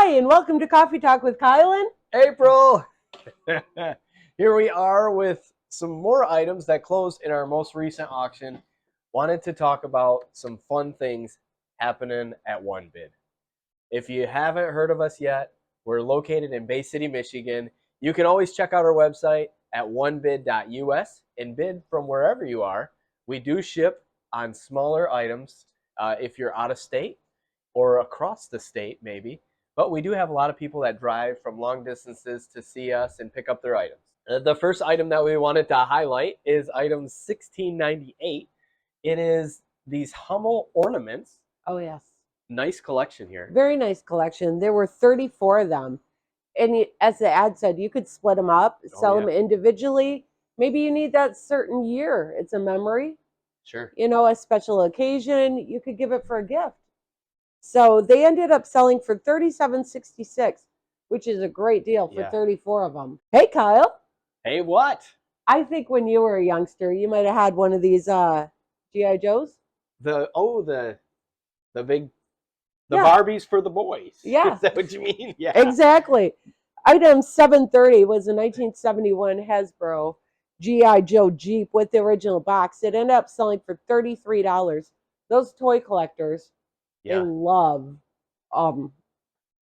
Hi, and welcome to Coffee Talk with Kylan. April! Here we are with some more items that closed in our most recent auction. Wanted to talk about some fun things happening at OneBid. If you haven't heard of us yet, we're located in Bay City, Michigan. You can always check out our website at onebid.us and bid from wherever you are. We do ship on smaller items if you're out of state or across the state maybe. But we do have a lot of people that drive from long distances to see us and pick up their items. The first item that we wanted to highlight is item 1698. It is these Hummel ornaments. Oh, yes. Nice collection here. Very nice collection. There were 34 of them. And as the ad said, you could split them up, sell them individually. Maybe you need that certain year. It's a memory. Sure. You know, a special occasion. You could give it for a gift. So they ended up selling for $37.66, which is a great deal for 34 of them. Hey, Kyle. Hey, what? I think when you were a youngster, you might have had one of these G.I. Joes. The big Barbies for the boys. Yeah. Is that what you mean? Yeah. Exactly. Item 730 was a 1971 Hasbro G.I. Joe Jeep with the original box. It ended up selling for $33. Those toy collectors, they love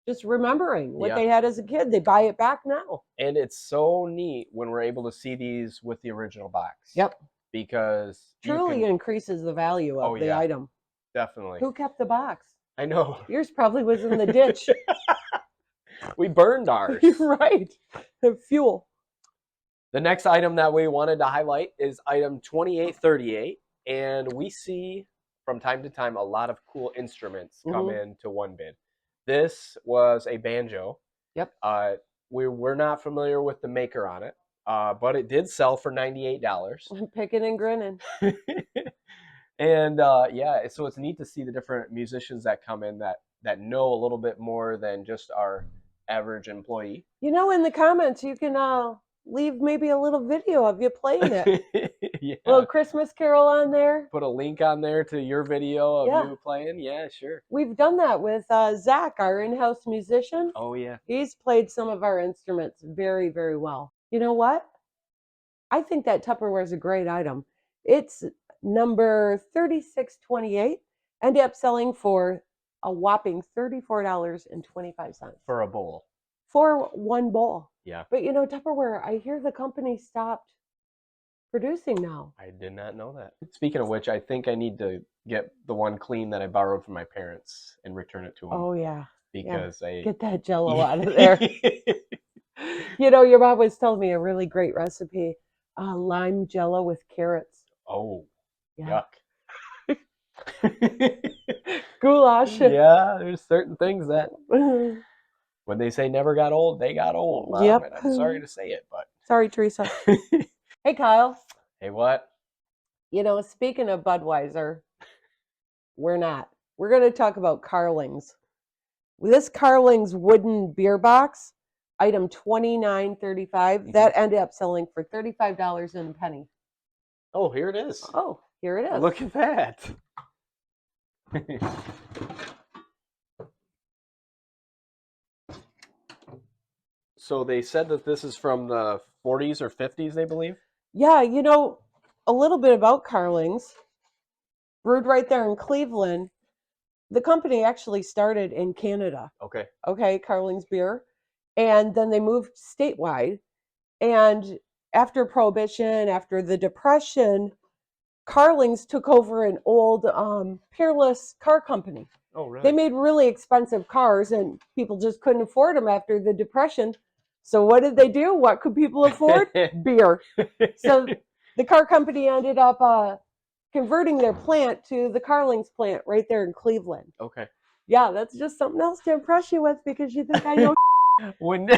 just remembering what they had as a kid. They buy it back now. And it's so neat when we're able to see these with the original box. Yep. Because truly increases the value of the item. Definitely. Who kept the box? I know. Yours probably was in the ditch. We burned ours. Right. Fuel. The next item that we wanted to highlight is item 2838. And we see from time to time a lot of cool instruments come into OneBid. This was a banjo. Yep. We're not familiar with the maker on it, but it did sell for $98. Picking and grinning. And so it's neat to see the different musicians that come in that know a little bit more than just our average employee. You know, in the comments, you can leave maybe a little video of you playing it. A little Christmas Carol on there. Put a link on there to your video of you playing. Yeah, sure. We've done that with Zach, our in-house musician. Oh, yeah. He's played some of our instruments very, very well. You know what? I think that Tupperware is a great item. It's number 3628, ended up selling for a whopping $34.25 for a bowl. For one bowl. Yeah. But you know, Tupperware, I hear the company stopped producing now. I did not know that. Speaking of which, I think I need to get the one clean that I borrowed from my parents and return it to them. Oh yeah. Because get that Jello out of there. You know, your mom was telling me a really great recipe, lime Jello with carrots. Oh. Yeah. Yuck. Goulash. Yeah, there's certain things that when they say never got old, they got old. Mom, yep. And I'm sorry to say it, but sorry, Teresa. Hey, Kyle. Hey, what? You know, speaking of Budweiser, we're not. We're going to talk about Carlings. This Carlings wooden beer box, item 2935, that ended up selling for $35 and a penny. Oh, here it is. Oh, here it is. Look at that. So they said that this is from the 40s or 50s, they believe? Yeah, you know, a little bit about Carlings. Brewed right there in Cleveland. The company actually started in Canada. Okay, Carlings Beer. And then they moved statewide. And after Prohibition, after the Depression, Carlings took over an old Peerless car company. Oh, really? They made really expensive cars, and people just couldn't afford them after the Depression. So what did they do? What could people afford? Beer. So the car company ended up converting their plant to the Carlings plant right there in Cleveland. Okay. Yeah, that's just something else to impress you with because you think I know. When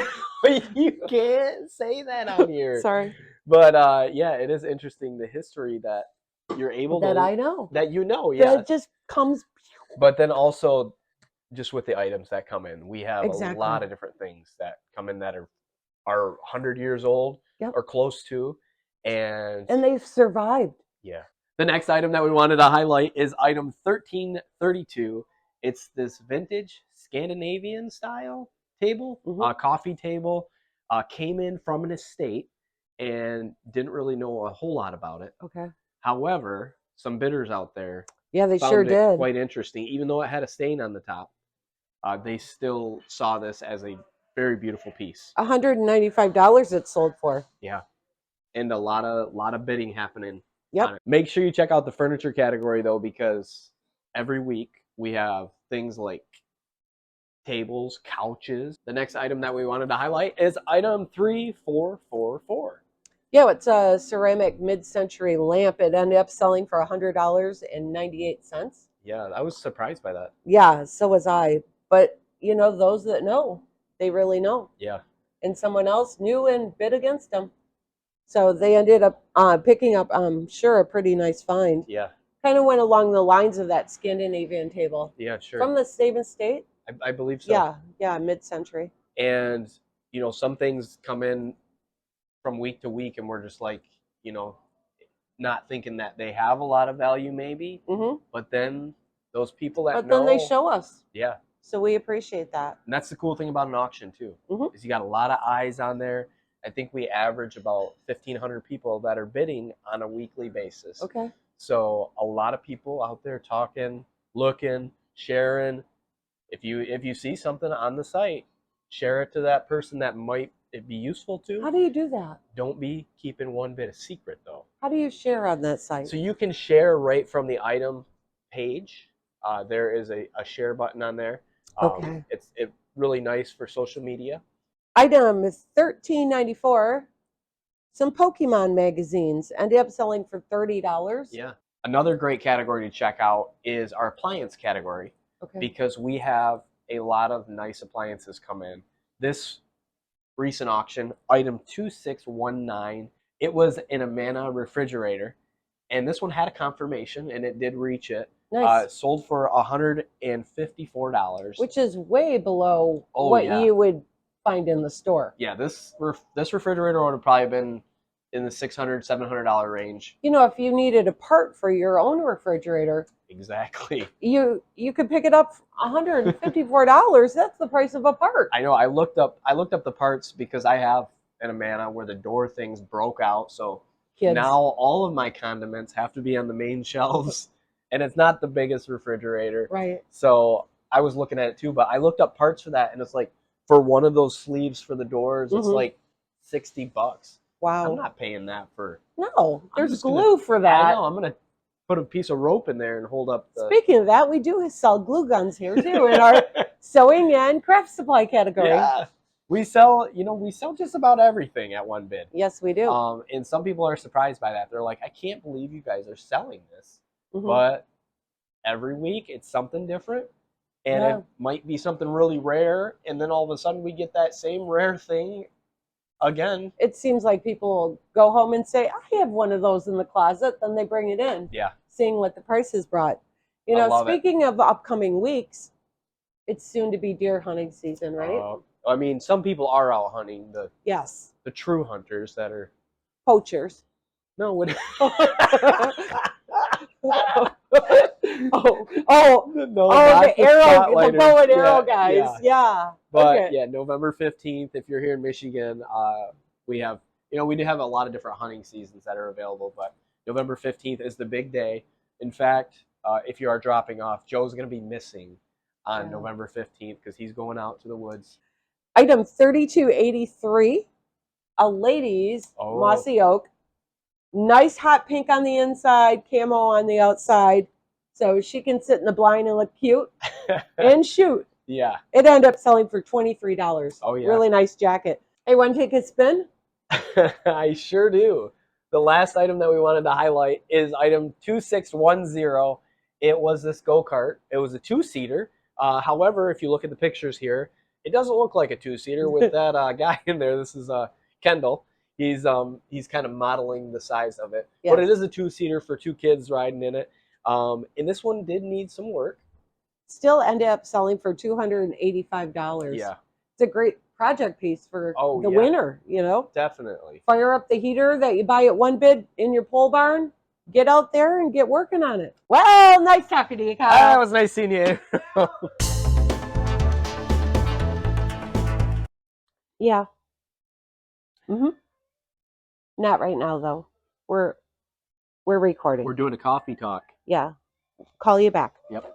you can't say that on here. Sorry. But it is interesting the history that you're able that I know. That you know, yeah. That just comes. But then also, just with the items that come in, we have a lot of different things that come in that are 100 years old or close to, and they've survived. Yeah. The next item that we wanted to highlight is item 1332. It's this vintage Scandinavian style table, Mhm. coffee table. Came in from an estate and didn't really know a whole lot about it. Okay. However, some bidders out there Yeah, they sure found it did. quite interesting. Even though it had a stain on the top, they still saw this as a very beautiful piece. $195 it sold for. Yeah, and a lot of bidding happening Yep. on it. Make sure you check out the furniture category though, because every week we have things like tables, couches. The next item that we wanted to highlight is item 3444. Yeah, it's a ceramic mid-century lamp. It ended up selling for $100.98. Yeah, I was surprised by that. Yeah, so was I. But those that know, they really know. Yeah. And someone else knew and bid against them. So they ended up picking up, I'm sure, a pretty nice find. Yeah. Kind of went along the lines of that Scandinavian table. Yeah, sure. From the same estate? I believe so. Yeah, mid-century. And, some things come in from week to week and we're just like, not thinking that they have a lot of value maybe. Mm-hmm. But then those people that But know. then they show us. Yeah. So we appreciate that. And that's the cool thing about an auction too. Mm-hmm. Is you got a lot of eyes on there. I think we average about 1,500 people that are bidding on a weekly basis. Okay. So a lot of people out there talking, looking, sharing. If you see something on the site, share it to that person that might it be useful to. How do you do that? Don't be keeping one bit of secret though. How do you share on that site? So you can share right from the item page. There is a share button on there. Okay. It's really nice for social media. Item is $13.94. Some Pokemon magazines ended up selling for $30. Yeah. Another great category to check out is our appliance category. Okay. Because we have a lot of nice appliances come in. This recent auction, item 2619, it was an Amana refrigerator, and this one had a confirmation, and it did reach it. Nice. Sold for $154, which is way below yeah. you would find in the store. Yeah, this refrigerator would have probably been in the $600, $700 range. If you needed a part for your own refrigerator, exactly, you could pick it up $154. That's the price of a part. I know. I looked up the parts because I have an Amana where the door things broke out, so Kids. Now all of my condiments have to be on the main shelves, and it's not the biggest refrigerator. Right. So I was looking at it too, but I looked up parts for that, and it's like for one of those sleeves for the doors, it's like $60. Wow. I'm not paying that for. No, there's glue for that. I know. I'm gonna put a piece of rope in there and hold up. Speaking of that, we do sell glue guns here too in our sewing and craft supply category. Yeah. We sell just about everything at one bid. Yes, we do. And some people are surprised by that. They're like, I can't believe you guys are selling this. But every week it's something different. And it might be something really rare. And then all of a sudden we get that same rare thing again. It seems like people go home and say, I have one of those in the closet. Then they bring it in. Yeah. Seeing what the price has brought. Speaking of upcoming weeks, it's soon to be deer hunting season, right? I mean, some people are out hunting, the true hunters that are poachers. No, the bow and arrow guys. Yeah. But November 15th, if you're here in Michigan, we have we do have a lot of different hunting seasons that are available, but November 15th is the big day. In fact, if you are dropping off, Joe's going to be missing on November 15th because he's going out to the woods. Item 3283, a ladies mossy oak, nice hot pink on the inside, camo on the outside, so she can sit in the blind and look cute and shoot. Yeah. It ended up selling for $23. Oh yeah. Really nice jacket. Hey, want to take a spin? I sure do. The last item that we wanted to highlight is item 2610. It was this go-kart. It was a two-seater. However, if you look at the pictures here, it doesn't look like a two-seater with that guy in there. This is Kendall. He's kind of modeling the size of it. Yes. But it is a two-seater for two kids riding in it. And this one did need some work. Still ended up selling for $285. Yeah. It's a great project piece for the winter, Definitely. Fire up the heater that you buy at one bid in your pole barn. get out there and get working on it. Well, nice talking to you, Kyle. That was nice seeing you. Yeah. Not right now, though. We're recording. We're doing a coffee talk. Yeah. Call you back. Yep.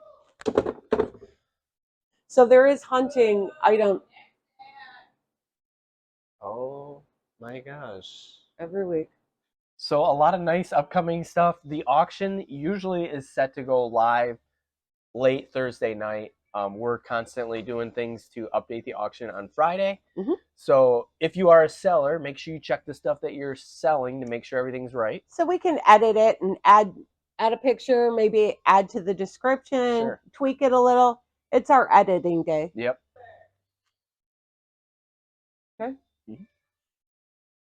So there is hunting item Oh my gosh. every week. So a lot of nice upcoming stuff. The auction usually is set to go live late Thursday night. We're constantly doing things to update the auction on Friday. So if you are a seller, make sure you check the stuff that you're selling to make sure everything's right. So we can edit it and add a picture, maybe add to the description, tweak it a little. It's our editing day. Yep.